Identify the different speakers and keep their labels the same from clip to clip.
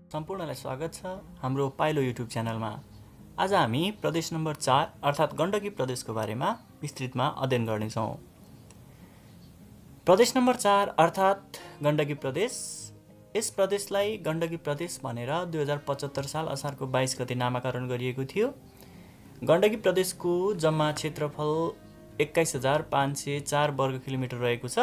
Speaker 1: सम्पूर्णलाई स्वागत छ हाम्रो पाइलो युट्युब च्यानलमा। आज हामी प्रदेश नम्बर 4 अर्थात् गण्डकी प्रदेशको बारेमा विस्तृतमा अध्ययन गर्नेछौँ। प्रदेश नम्बर 4 अर्थात् गण्डकी प्रदेश, यस प्रदेशलाई गण्डकी प्रदेश भनेर 2075 साल असारको 22 गते नामाकरण गरिएको थियो। गण्डकी प्रदेशको जम्मा क्षेत्रफल 21,504 वर्ग किलोमिटर रहेको छ।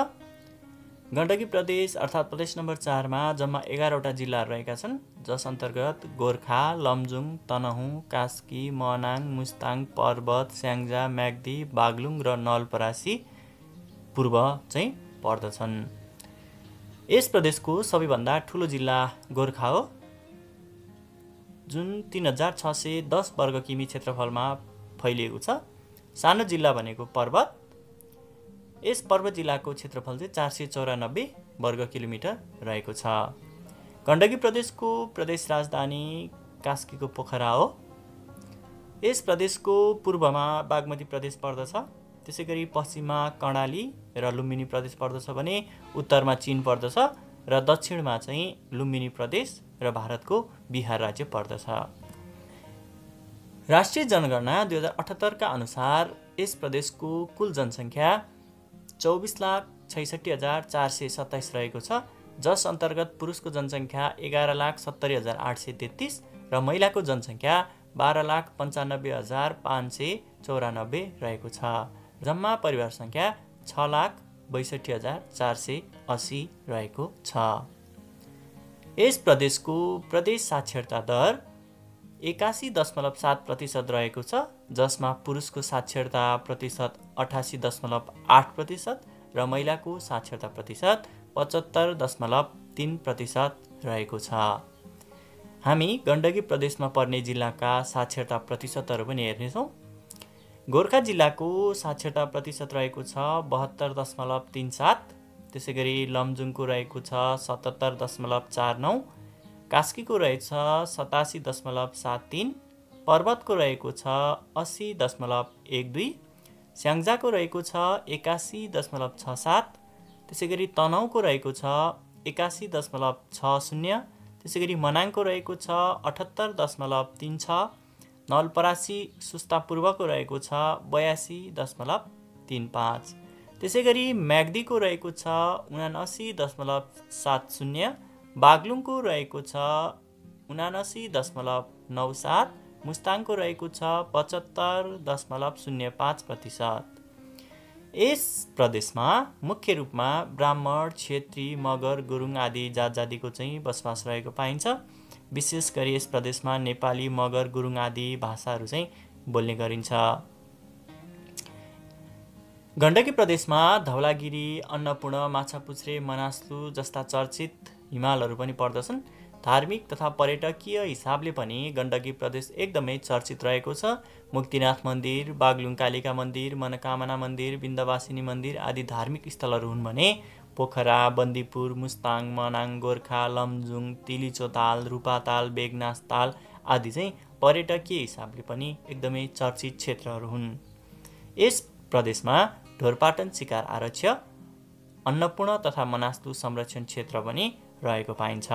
Speaker 1: गण्डकी प्रदेश अर्थात् प्रदेश नम्बर 4 मा जम्मा 11वटा जिल्लाहरू रहेका छन्, जस अन्तर्गत गोर्खा, लमजुङ, तनहुँ, कास्की, मनाङ, मुस्ताङ, पर्वत, स्याङ्जा, म्याग्दी, बागलुङ र नवलपरासी पूर्व चाहिँ पर्दछन्। यस प्रदेशको सबैभन्दा ठुलो जिल्ला गोर्खा हो, जुन 3610 वर्ग किमी क्षेत्रफलमा फैलिएको छ। सानो जिल्ला भनेको पर्वत। यस पर्वत जिल्लाको क्षेत्रफल चाहिँ 494 वर्ग किलोमिटर रहेको छ। गण्डकी प्रदेशको प्रदेश राजधानी कास्कीको पोखरा हो। यस प्रदेशको पूर्वमा बागमती प्रदेश पर्दछ, त्यसैगरी पश्चिममा कर्णाली र लुम्बिनी प्रदेश पर्दछ भने उत्तरमा चीन पर्दछ र दक्षिणमा चाहिँ लुम्बिनी प्रदेश र भारतको बिहार राज्य पर्दछ। राष्ट्रिय जनगणना 2078 का अनुसार यस प्रदेशको कुल जनसङ्ख्या 24,66,427 रहेको छ, जस अन्तर्गत पुरुषको जनसङ्ख्या 11,70,833 र महिलाको जनसङ्ख्या 12,95,594 रहेको छ। जम्मा परिवार सङ्ख्या 6,62,480 रहेको छ। यस प्रदेशको प्रदेश साक्षरता दर 81.7% रहेको छ, जसमा पुरुषको साक्षरता प्रतिशत 88.8% र महिलाको साक्षरता प्रतिशत 75.3% रहेको छ। हामी गण्डकी प्रदेशमा पर्ने जिल्लाका साक्षरता प्रतिशतहरू पनि हेर्नेछौँ। गोर्खा जिल्लाको साक्षरता प्रतिशत रहेको छ 72.37, त्यसैगरी लमजुङको रहेको छ 77.49, कास्कीको रहेछ 87.73, पर्वतको रहेको छ 80.12, स्याङ्जाको रहेको छ 81.67, त्यसैगरी तनहुँको रहेको छ 81.60, त्यसैगरी मनाङको रहेको छ 78.36, नवलपरासी सुस्ता पूर्वको रहेको छ 82.35, त्यसैगरी म्याग्दीको रहेको छ 79.70, बागलुङको रहेको छ 79.97, मुस्ताङको रहेको छ 75.05%। यस प्रदेशमा मुख्य रूपमा ब्राह्मण, क्षेत्री, मगर, गुरुङ आदि जात-जातिको चाहिँ बसोबास रहेको पाइन्छ। विशेष गरी यस प्रदेशमा नेपाली, मगर, गुरुङ आदि भाषाहरू चाहिँ बोल्ने गरिन्छ। गण्डकी प्रदेशमा धवलागिरी, अन्नपूर्ण, माछापुच्छ्रे, मनासलु जस्ता चर्चित हिमालहरू पनि पर्दछन्। धार्मिक तथा पर्यटकीय हिसाबले पनि गण्डकी प्रदेश एकदमै चर्चित रहेको छ। मुक्तिनाथ मन्दिर, बागलुङ कालिका मन्दिर, मनोकामना मन्दिर, विन्ध्यवासिनी मन्दिर आदि धार्मिक स्थलहरू हुन् भने पोखरा, बन्दीपुर, मुस्ताङ, मनाङ, गोर्खा, लमजुङ, तिलिचोताल, रूपाताल, बेगनासताल आदि चाहिँ पर्यटकीय हिसाबले पनि एकदमै चर्चित क्षेत्रहरू हुन्। यस प्रदेशमा ढोरपाटन शिकार आरक्ष्य, अन्नपूर्ण तथा मनासलु संरक्षण क्षेत्र पनि रहेको पाइन्छ।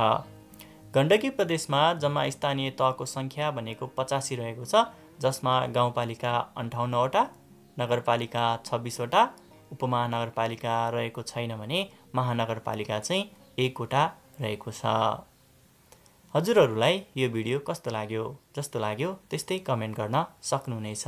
Speaker 1: गण्डकी प्रदेशमा जम्मा स्थानीय तहको सङ्ख्या भनेको 85 रहेको छ, जसमा गाउँपालिका 58वटा, नगरपालिका 26वटा, उपमहानगरपालिका रहेको छैन भने महानगरपालिका चाहिँ 1वटा रहेको छ। हजुरहरूलाई यो भिडियो कस्तो लाग्यो? जस्तो लाग्यो त्यस्तै कमेन्ट गर्न सक्नुहुनेछ।